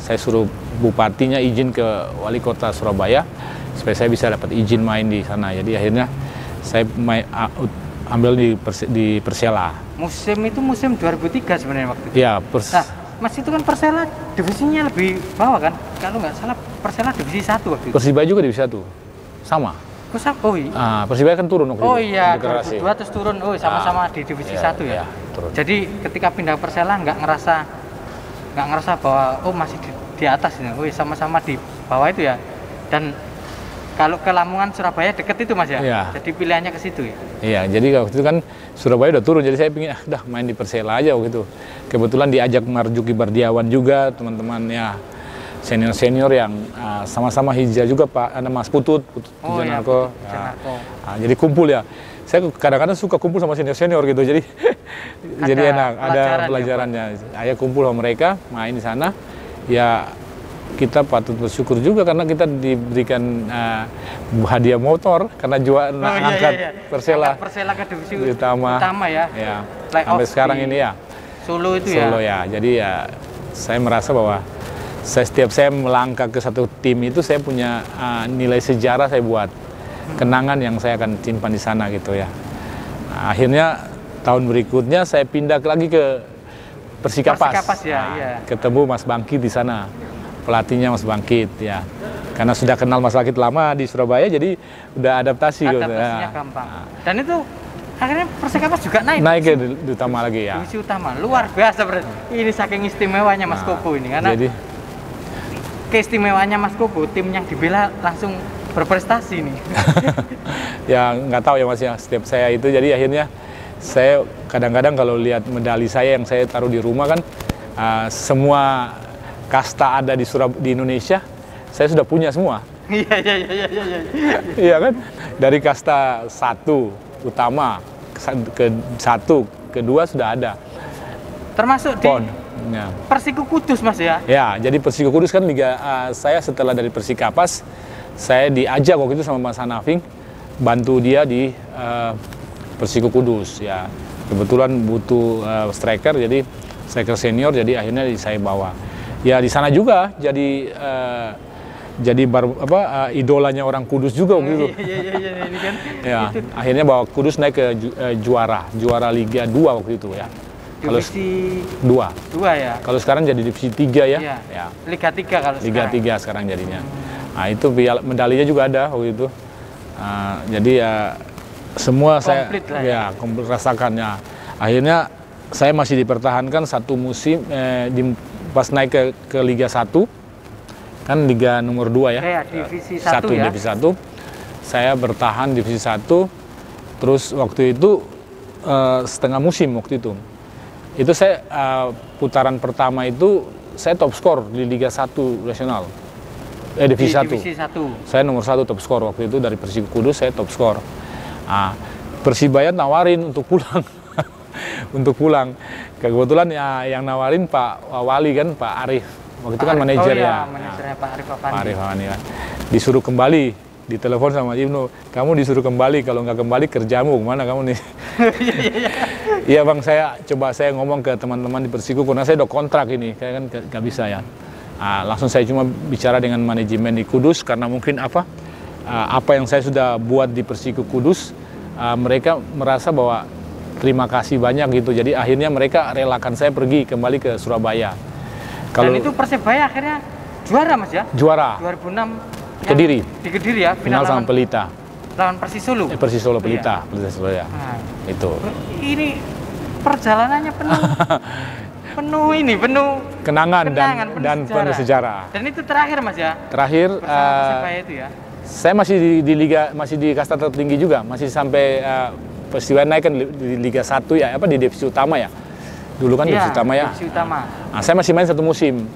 saya suruh bupatinya izin ke wali kota Surabaya supaya saya bisa dapat izin main di sana. Jadi akhirnya saya ambil di Persela. Musim itu musim 2003 sebenarnya waktu itu. Iya, nah, Mas itu kan Persela divisinya lebih bawah kan? Kalau nggak salah Persela divisi 1 waktu itu. Persibaya juga divisi 1. Sama. Oh iya. Persibaya kan turun waktu itu. Oh iya, 2002 terus turun. Oh, sama-sama di divisi 1 ya. Turun. Jadi ketika pindah Persela nggak ngerasa bahwa masih di atas ini. Oh, sama-sama di bawah itu ya. Dan kalau ke Lamongan Surabaya deket itu Mas ya? Iya. Jadi pilihannya ke situ ya? Iya, jadi waktu itu kan Surabaya udah turun, jadi saya pingin udah main di Persela aja waktu itu. Kebetulan diajak Marjuki Bardiawan juga, teman-teman ya senior-senior yang sama-sama hijrah juga Pak, ada Mas Putut Janarko. Janarko. Jadi kumpul ya. Saya kadang-kadang suka kumpul sama senior-senior gitu, jadi Jadi enak, ada pelajaran ya, pelajarannya. Ayah kumpul sama mereka, main di sana. Ya kita patut bersyukur juga karena kita diberikan hadiah motor karena juara angkat Persela. Angkat Persela ke divisi utama ya. Ya. Sampai sekarang ini ya. Solo itu Solo ya. Jadi ya saya merasa bahwa setiap saya melangkah ke satu tim itu saya punya nilai sejarah saya buat. Kenangan yang saya akan simpan di sana gitu ya. Nah, akhirnya tahun berikutnya saya pindah lagi ke Persikapas. Persikapas ya, iya. Ketemu Mas Bangkit di sana. Pelatihnya Mas Bangkit ya. Karena sudah kenal Mas Bangkit lama di Surabaya jadi udah adaptasi gitu. Adaptasinya gampang. Dan itu akhirnya Persikapas juga naik. Naik ke di utama lagi ya. Divisi utama. Luar biasa berarti. Ini saking istimewanya Mas Koko ini karena jadi, keistimewaannya Mas Koko, tim yang dibela langsung berprestasi nih. Ya nggak tahu ya Mas ya, setiap saya itu jadi akhirnya saya kadang-kadang kalau lihat medali saya yang saya taruh di rumah kan semua kasta ada di Indonesia saya sudah punya semua. Iya. Iya kan, dari kasta 1 utama ke 1 ke 2 sudah ada. Termasuk di ya. Persiku Kudus Mas ya? Ya, jadi Persiku Kudus kan liga saya setelah dari Persikapas saya diajak waktu itu sama Mas Hanafing bantu dia di Persiku Kudus ya. Kebetulan butuh striker jadi striker senior jadi akhirnya saya bawa. Ya di sana juga jadi idolanya orang Kudus juga waktu itu. Iya ini kan. Ya, akhirnya bawa Kudus naik ke juara Liga 2 waktu itu ya. Divisi 2 ya. Kalau sekarang jadi divisi 3 ya. Iya. Ya. Liga 3 kalau Liga sekarang. 3 sekarang jadinya. Nah, itu medalinya juga ada waktu itu. Jadi ya semua komplit saya komplit rasakannya. Akhirnya saya masih dipertahankan satu musim pas naik ke Liga 1. Kan Liga nomor 2 ya. Divisi 1 ya. Divisi 1. Saya bertahan divisi 1. Terus waktu itu setengah musim waktu itu. Itu saya putaran pertama itu saya top skor di Liga 1 nasional. Divisi 1. Divisi 1. Saya nomor 1 top skor waktu itu dari Persiku Kudus saya top skor. Persibaya nawarin untuk pulang. Untuk pulang. Kebetulan ya yang nawarin Pak Wali kan, Pak Arif. Waktu itu kan manajer ya. Manajernya Pak Arif Afandi. Pak Arif Afandi kan. Disuruh kembali, ditelepon sama Ibnu, kamu disuruh kembali, kalau nggak kembali kerjamu kemana kamu nih? Iya bang, saya ngomong ke teman-teman di Persiku karena saya udah kontrak ini, saya kan nggak bisa ya. Langsung saya cuma bicara dengan manajemen di Kudus karena mungkin apa yang saya sudah buat di Persiku Kudus, mereka merasa bahwa terima kasih banyak gitu. Jadi akhirnya mereka relakan saya pergi kembali ke Surabaya. Dan itu Persebaya akhirnya juara Mas ya? Juara. 2006 Kediri. Di Kediri ya. Final sama Pelita. Lawan Persis Solo. Persis Solo Pelita, Pelita Solo ya. Nah, itu. Ini perjalanannya penuh kenangan dan penuh sejarah. Dan itu terakhir Mas ya? Terakhir Persebaya itu ya. Saya masih di liga, masih di kasta tertinggi juga, masih sampai Persibaya naik kan di Liga 1 ya, di divisi utama ya. Dulu kan divisi utama ya. Divisi utama. Nah, saya masih main satu musim.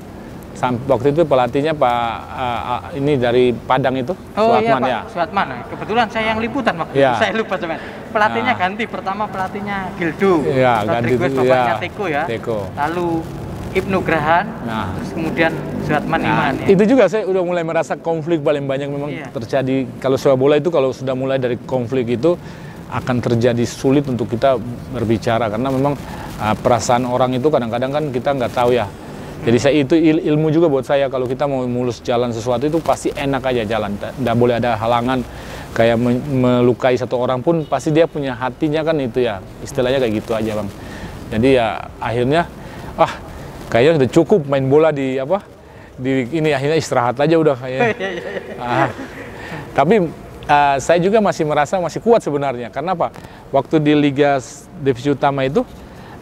Waktu itu pelatihnya Pak ini dari Padang itu, Suatman ya. Suatman. Kebetulan saya yang liputan waktu itu. Saya lupa cuman. Pelatihnya ganti. Pertama pelatihnya Gildo. Iya, ganti itu bapaknya Teko ya. Teko. Lalu Ibnu Grahan. Terus kemudian Suatman Iman ya. Itu juga saya udah mulai merasa konflik paling banyak memang terjadi. Kalau sepak bola itu kalau sudah mulai dari konflik itu akan terjadi sulit untuk kita berbicara karena memang perasaan orang itu kadang-kadang kan kita nggak tahu ya. Jadi itu ilmu juga buat saya kalau kita mau mulus jalan sesuatu itu pasti enak aja jalan, nggak boleh ada halangan kayak melukai satu orang pun pasti dia punya hatinya kan itu ya istilahnya kayak gitu aja bang. Jadi ya akhirnya kayaknya udah cukup main bola di ini akhirnya istirahat aja udah kayak. Tapi saya juga masih merasa masih kuat sebenarnya karena apa? Waktu di Liga Divisi Utama itu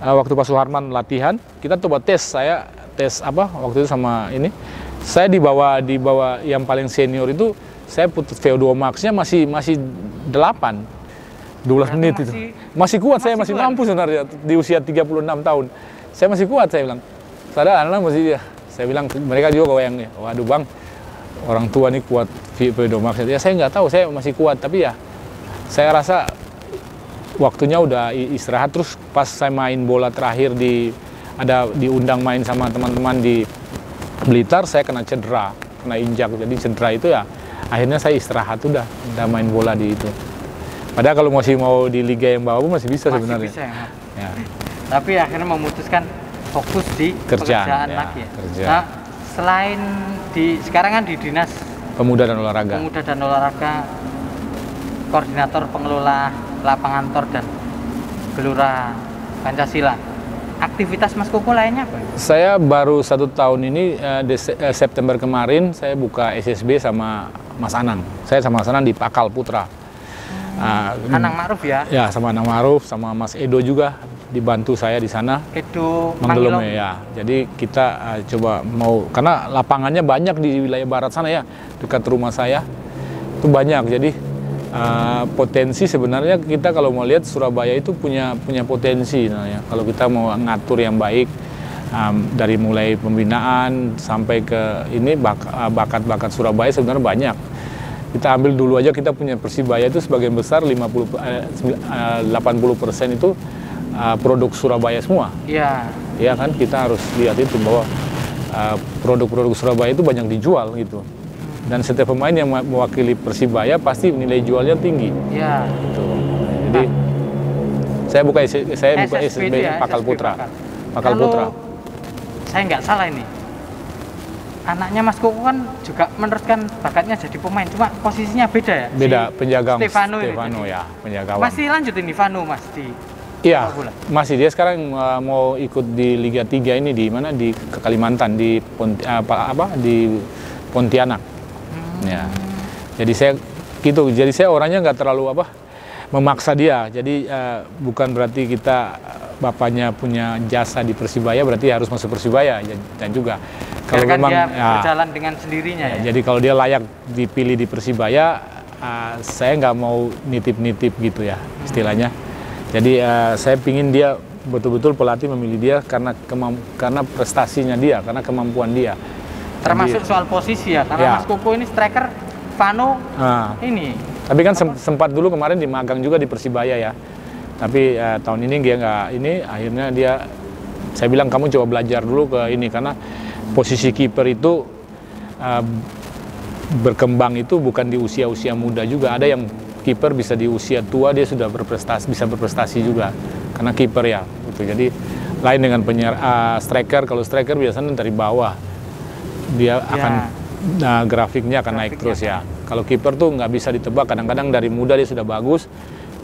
waktu Pak Suharman latihan kita coba tes waktu itu sama ini saya dibawa yang paling senior itu saya putus VO2 max-nya masih 12 menit itu masih kuat saya masih mampu sebenarnya di usia 36 tahun saya masih kuat saya bilang anak masih saya bilang mereka juga goyang waduh bang orang tua nih kuat VO2 max ya saya nggak tahu saya masih kuat tapi ya saya rasa waktunya udah istirahat, terus pas saya main bola terakhir diundang main sama teman-teman di Blitar, saya kena cedera, kena injak. Jadi cedera itu ya akhirnya saya istirahat, udah main bola di itu. Padahal kalau masih mau di liga yang bawah masih bisa sebenarnya. Bisa, ya. Tapi akhirnya memutuskan fokus di pekerjaan lagi ya. Kerja. Nah, selain sekarang kan di Dinas Pemuda dan Olahraga. Pemuda dan Olahraga, koordinator pengelola lapangan tor dan gelora Pancasila. Aktivitas Mas Koko lainnya apa? Saya baru 1 tahun ini, September kemarin saya buka SSB sama Mas Anang. Saya sama Mas Anang di Pakal Putra. Anang Ma'ruf ya? Ya, sama Anang Ma'ruf, sama Mas Edo juga dibantu saya di sana. Edo Manggilom ya. Jadi kita coba karena lapangannya banyak di wilayah barat sana ya, dekat rumah saya itu banyak. Jadi potensi sebenarnya kita kalau mau lihat Surabaya itu punya potensi. Nah, ya. Kalau kita mau ngatur yang baik dari mulai pembinaan sampai ke ini bakat-bakat Surabaya sebenarnya banyak. Kita ambil dulu aja, kita punya Persibaya itu sebagian besar 80% itu produk Surabaya semua. Iya. Ya kan, kita harus lihat itu bahwa produk-produk Surabaya itu banyak dijual gitu. Dan setiap pemain yang mewakili Persibaya pasti nilai jualnya tinggi. Iya. Gitu. Jadi saya buka SSB ya, Pakal Putra. Pakal Putra. Saya nggak salah ini. Anaknya Mas Koko kan juga meneruskan bakatnya jadi pemain, cuma posisinya beda ya? Beda, penjaga Stefano ya, penjaga. Masih lanjutin nih Vano Mas di Iya, masih. Dia sekarang mau ikut di Liga 3 ini di mana, di Kalimantan, di Pontianak. Ya. Jadi saya orangnya nggak terlalu memaksa dia. Jadi bukan berarti kita bapaknya punya jasa di Persibaya berarti harus masuk Persibaya, dan juga kalau memang dia berjalan dengan sendirinya ya. Jadi kalau dia layak dipilih di Persibaya, saya nggak mau nitip-nitip gitu ya istilahnya. Jadi saya pingin dia betul-betul pelatih memilih dia karena prestasinya dia, karena kemampuan dia. Termasuk soal posisi ya, karena Mas Koko ini striker, Vano ini. Tapi kan sempat dulu kemarin di magang juga di Persibaya ya. Tapi tahun ini dia nggak ini, akhirnya saya bilang kamu coba belajar dulu ke ini, karena posisi kiper itu berkembang itu bukan di usia-usia muda juga. Ada yang kiper bisa di usia tua dia sudah bisa berprestasi juga, karena kiper ya. Gitu. Jadi lain dengan striker. Kalau striker biasanya dari bawah dia akan grafiknya akan naik terus ya. Kalau kiper tuh nggak bisa ditebak. Kadang-kadang dari muda dia sudah bagus.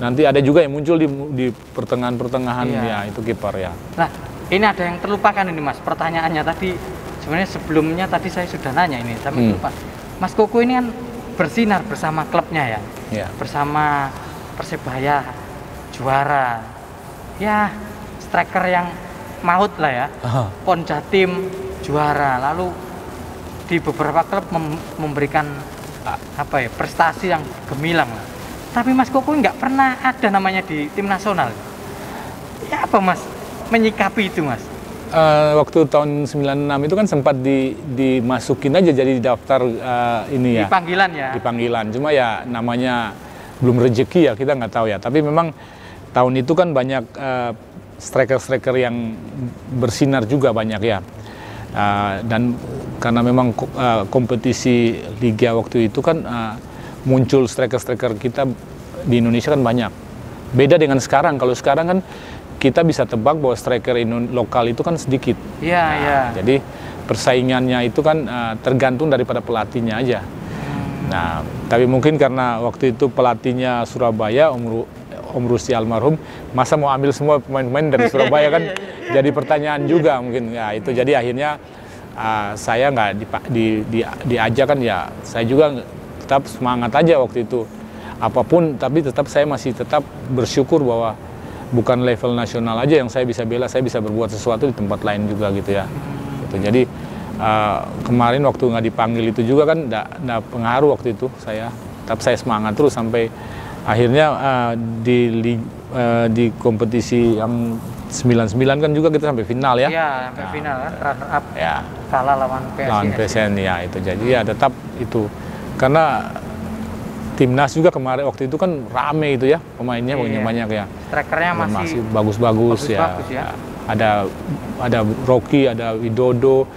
Nanti ada juga yang muncul di pertengahan ya, itu kiper ya. Nah, ini ada yang terlupakan ini Mas, pertanyaannya tadi. Sebenarnya sebelumnya tadi saya sudah nanya ini, tapi lupa. Mas Koko ini kan bersinar bersama klubnya ya, bersama Persebaya juara, ya striker yang maut lah ya, Pon Jatim juara, lalu di beberapa klub memberikan prestasi yang gemilang lah. Tapi Mas Koko nggak pernah ada namanya di tim nasional. Ya apa Mas menyikapi itu Mas? Waktu tahun 96 itu kan sempat dimasukin aja jadi daftar ini ya. Di panggilan ya? Di panggilan, cuma ya namanya belum rezeki ya, kita nggak tahu ya. Tapi memang tahun itu kan banyak striker-striker yang bersinar juga banyak ya. Dan karena memang kompetisi liga waktu itu kan muncul striker-striker kita di Indonesia kan banyak. Beda dengan sekarang. Kalau sekarang kan kita bisa tebak bahwa striker lokal itu kan sedikit. Iya. Jadi persaingannya itu kan tergantung daripada pelatihnya aja. Nah, tapi mungkin karena waktu itu pelatihnya Surabaya, Om Rusdi almarhum, masa mau ambil semua pemain-pemain dari Surabaya kan jadi pertanyaan juga mungkin. Ya itu jadi akhirnya saya nggak diajak kan ya. Saya juga tetap semangat aja waktu itu. Apapun, tapi tetap saya masih tetap bersyukur bahwa bukan level nasional aja yang saya bisa bela, saya bisa berbuat sesuatu di tempat lain juga gitu ya. Gitu. Jadi kemarin waktu nggak dipanggil itu juga kan nggak pengaruh waktu itu saya. Tetap saya semangat terus sampai akhirnya di kompetisi yang 99 kan juga kita sampai final ya. Iya, sampai final kan, runner up. Ya. Kalah lawan PSIS. Lawan PSN ya itu. Jadi ya tetap itu. Karena Timnas juga kemarin waktu itu kan rame itu ya pemainnya, banyak ya. Strikernya masih bagus-bagus ya. Ada Rocky, ada Widodo,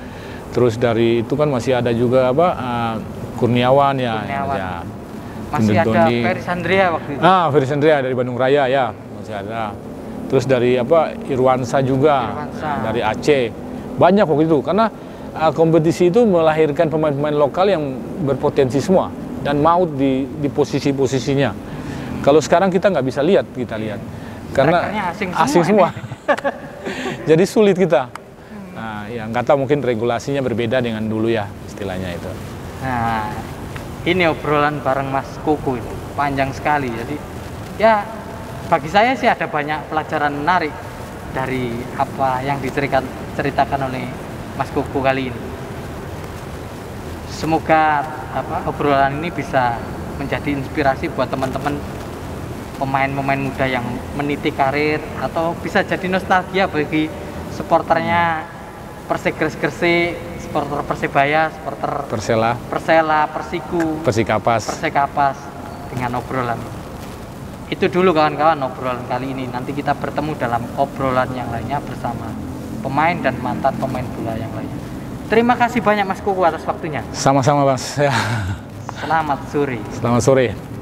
terus dari itu kan masih ada juga Kurniawan ya. Masih ada Ferry Sandria waktu itu. Ferry Sandria dari Bandung Raya ya, masih ada. Terus dari Irwansa juga, dari Aceh. Banyak waktu itu, karena kompetisi itu melahirkan pemain-pemain lokal yang berpotensi semua dan maut di posisi-posisinya. Kalau sekarang kita nggak bisa lihat, karena asing semua. Jadi sulit kita. Nah, ya nggak tahu, mungkin regulasinya berbeda dengan dulu ya, istilahnya itu. Nah, ini obrolan bareng Mas Koko itu panjang sekali. Jadi ya bagi saya sih ada banyak pelajaran menarik dari apa yang diceritakan oleh Mas Koko kali ini. Semoga obrolan ini bisa menjadi inspirasi buat teman-teman pemain-pemain muda yang meniti karir, atau bisa jadi nostalgia bagi supporternya Persik Gresik, supporter Persebaya, supporter Persela, Persiku, Persikapas dengan obrolan. Itu dulu kawan-kawan obrolan kali ini. Nanti kita bertemu dalam obrolan yang lainnya bersama pemain dan mantan pemain bola yang lainnya. Terima kasih banyak Mas Koko atas waktunya. Sama-sama Mas. Selamat sore. Selamat sore.